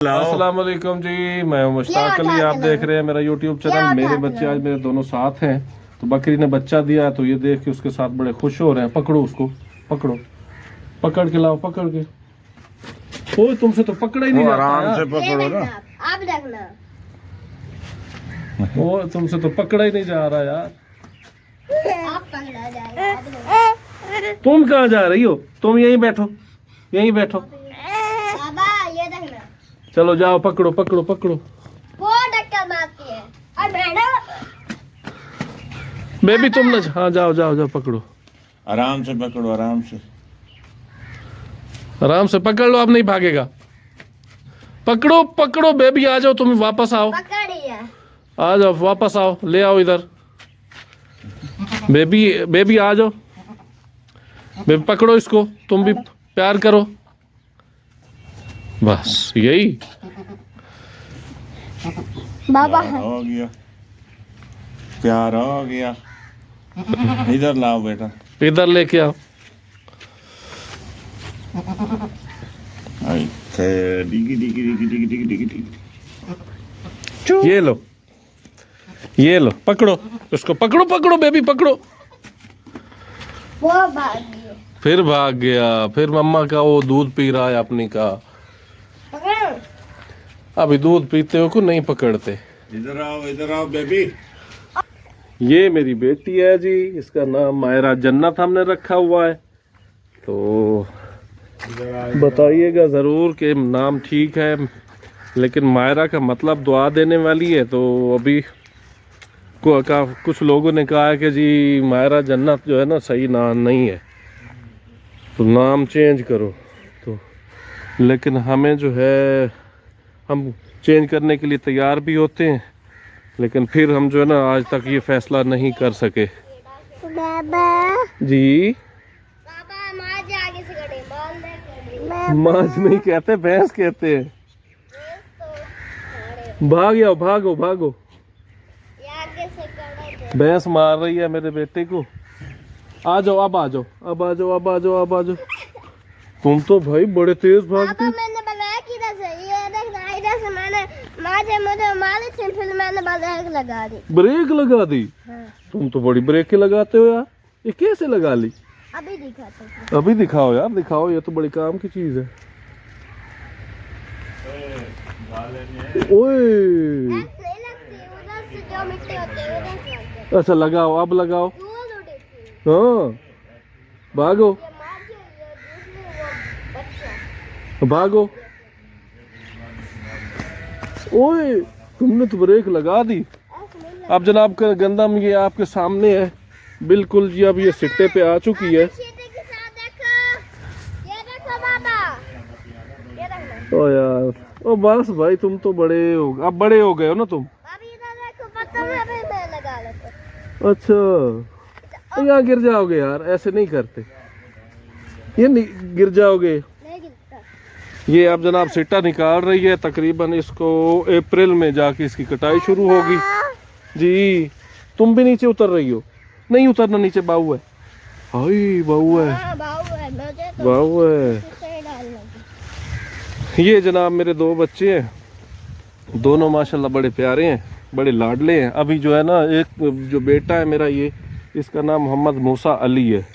अस्सलाम वालेकुम जी, मैं मुश्ताक अली। आप देख रहे हैं मेरा यूट्यूब चैनल। मेरे बच्चे आज मेरे दोनों साथ हैं। तो बकरी ने बच्चा दिया है, तो ये देख के उसके साथ बड़े खुश हो रहे हैं। पकड़ो उसको, पकड़ो, पकड़ के लाओ, पकड़ के। ओए तुमसे तो पकड़ा ही नहीं जाता। आराम से पकड़ो ना। आप देखना। ओ तुमसे तो पकड़ा ही नहीं जा रहा यार। आप पकड़ा जाएगा। तुम कहाँ जा रही हो? तुम यहीं बैठो, यहीं बैठो। बाबा ये देखना। चलो जाओ, पकड़ो पकड़ो पकड़ो। वो डक्कर मारती है। और मैडम बेबी तुम ना, हाँ जाओ जाओ जाओ, पकड़ो। आराम से पकड़ो, आराम से। आराम से पकड़ लो, अब नहीं भागेगा। पकड़ो पकड़ो बेबी, आ जाओ, तुम वापस आओ, पकड़ी है। आ जाओ, वापस आओ, ले आओ इधर। बेबी बेबी आ जाओ, बेबी पकड़ो इसको, तुम भी प्यार करो। बस यही। बाबा प्यार हो गया, प्यार हो गया। इधर लाओ बेटा, इधर लेके आओ। डिगी डिगी डिगी डिगी डिगी डिगी डिगी। ये लो, ये लो, पकड़ो उसको, पकड़ो पकड़ो बेबी, पकड़ो। वो भाग गई। फिर भाग गया। फिर मम्मा का वो दूध पी रहा है अपनी का। पकड़ो। अभी दूध पीते हो को नहीं पकड़ते। इधर आओ बेबी। ये मेरी बेटी है जी, इसका नाम मायरा जन्नत हमने रखा हुआ है। तो बताइएगा ज़रूर कि नाम ठीक है, लेकिन मायरा का मतलब दुआ देने वाली है। तो अभी कुछ लोगों ने कहा है कि जी मायरा जन्नत जो है ना सही नाम नहीं है, तो नाम चेंज करो। तो लेकिन हमें जो है, हम चेंज करने के लिए तैयार भी होते हैं, लेकिन फिर हम जो है ना आज तक ये फैसला नहीं कर सके। बाबा जी बाबा माँ आगे से खड़े मार मांझ नहीं कहते, भैंस कहते हैं। भाग जाओ, भागो भागो। आगे से खड़े। भैंस मार रही है मेरे बेटे को। आ जाओ, अब आ जाओ, अब आ जाओ, अब आ जाओ, अब आ जाओ। तुम तो भाई बड़े तेज भागते। पापा मैंने बनाया किधर से? ये देखना, इधर से मैंने मुझे मारी थी, फिर मैंने ब्रेक लगा दी। ब्रेक लगा दी? हाँ। तुम तो बड़ी ब्रेक लगाते हो यार। ये कैसे लगा ली? अभी दिखाते हैं। अभी दिखाओ यार, दिखाओ, ये तो बड़ी काम की चीज है। ओए नहीं लगती, उधर से जो मिट्टी होती है उधर से लगती है। अच्छा लगाओ, अब लगाओ। धूल उड़ी थी। हाँ भागो, ये मार के ये दूसरी वो बच्चा। भागो। ओए तुमने तो ब्रेक लगा दी। अब जनाब का गंदम ये आपके सामने है बिल्कुल जी। अब ये सिट्टे पे आ चुकी है। सीधे के साथ देखो, ये देखो बाबा, ये देखना। ओ यार, ओ बस भाई, तुम तो बड़े हो, अब बड़े हो गए हो ना तुम। अभी इधर देखो, पत्थर में भी मैं लगा लेता। अच्छा, यहाँ गिर जाओगे यार, ऐसे नहीं करते। ये नहीं गिर जाओगे। नहीं गिरता। ये अब जनाब सिट्टा निकाल रही है। तकरीबन इसको अप्रैल में जाके इसकी कटाई शुरू होगी जी। तुम भी नीचे उतर रही हो? नहीं उतरना, नीचे बाऊ है। हाय बाऊ है, हाँ, बाऊ है, मुझे तो बाऊ है। सही डाल लगी। ये जनाब मेरे दो बच्चे हैं, दोनों माशाल्लाह बड़े प्यारे हैं, बड़े लाडले हैं। अभी जो है ना, एक जो बेटा है मेरा, ये इसका नाम मोहम्मद मूसा अली है।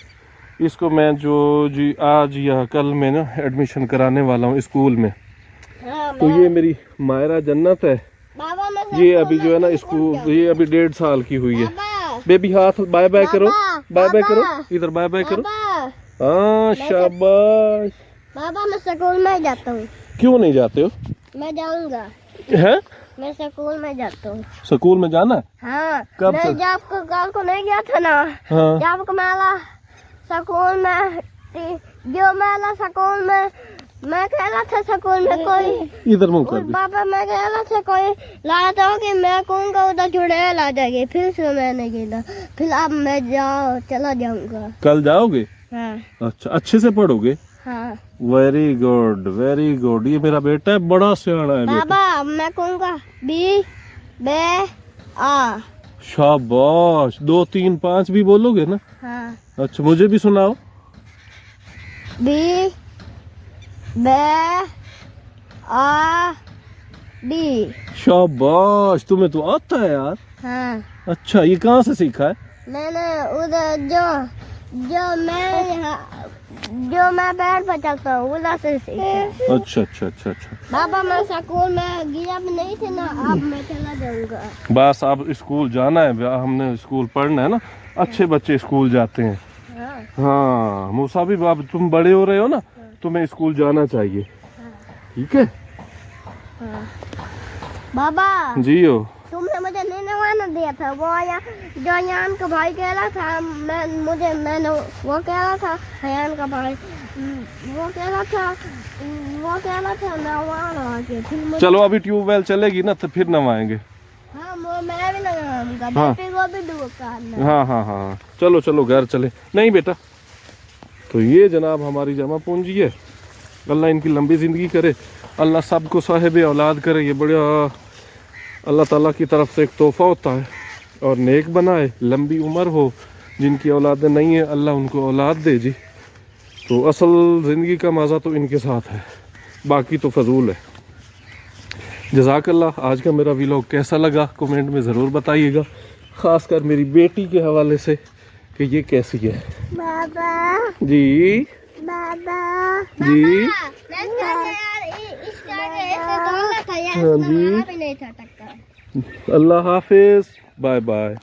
इसको मैं जो जी आज या कल में ना एडमिशन कराने वाला हूँ स्कूल में। हाँ, तो ये मेरी मायरा जन्नत है। बाबा मैं ये अभी जो है ना स्कूल, ये अभी 1.5 साल की हुई है। बाबा, बेबी हाथ बाय बाय करो, बाय बाय करो, बाबा, इधर बाय बाय करो। बाबा, हाँ शाबाश। बाबा मैं स्कूल में जाता हूँ। क्यों नहीं जाते हो? मैं जाऊंगा। हैं? मैं स्कूल में जाता हूँ। स्कूल में जाना है? हाँ, कब मैं से? जब आपको गाँव को नहीं गया था ना, हाँ जब आपको मेला स्कूल में, जो मेला स्कूल में मैं खेला था, स्कूल में कोई इधर मुंह कर दे। पापा मैं खेला था, कोई लाया था कि मैं कहूँगा उधर चुड़ैल आ जाएगी, फिर से मैंने खेला, फिर अब मैं चला जाऊंगा। कल जाओगे? हाँ अच्छा, अच्छे से पढ़ोगे? हाँ वेरी गुड, वेरी गुड। ये मेरा बेटा है, बड़ा सियाना है बेटा। बाबा, मैं कहूँगा बी बे आ। शाबाश, 2 3 5 भी बोलोगे ना? हाँ, अच्छा मुझे भी सुनाओ। बी बे आ बी। शाबाश, तुम्हें तो आता है यार। हाँ, अच्छा, ये कहाँ से सीखा है? मैंने उधर जो मैं पैर पर चलता हूँ उधर से सीखा। अच्छा अच्छा अच्छा अच्छा। बाबा मैं स्कूल में गया भी नहीं थे ना, अब मैं चला जाऊंगा। बस अब स्कूल जाना है, हमने स्कूल पढ़ना है ना, अच्छे बच्चे स्कूल जाते हैं। हाँ, हाँ मूसा भी, अब तुम बड़े हो रहे हो ना, तुम्हें स्कूल जाना चाहिए, ठीक है? हाँ। बाबा जी हो। तुमने मुझे नहीं नवाना दिया था, वो आया जो यान का भाई कह रहा था, मैंने वो कह रहा था, यान का भाई वो कह रहा था नवाना के, फिर मुझे चलो अभी ट्यूबवेल चलेगी ना तो फिर नवाएंगे। हाँ मैं भी नवाऊंगा। हाँ। बेटे को भी डूब करना। हाँ हाँ हाँ, चलो चलो घर चले। नहीं बेटा, तो ये जनाब हमारी जमा पूंजी है। अल्लाह इनकी लंबी ज़िंदगी करे, अल्लाह सबको साहिब औलाद करे। ये बड़ा अल्लाह ताला की तरफ से एक तोहफ़ा होता है, और नेक बनाए, लंबी उम्र हो। जिनकी औलादें नहीं है अल्लाह उनको औलाद दे जी। तो असल ज़िंदगी का मज़ा तो इनके साथ है, बाकी तो फजूल है। जज़ाकल्लाह। आज का मेरा व्लॉग कैसा लगा कमेंट में ज़रूर बताइएगा, ख़ासकर मेरी बेटी के हवाले से कि ये कैसी है। बाबा जी बाबा जी हाँ जी, भी नहीं था टक्कर। अल्लाह हाफिज़, बाय बाय।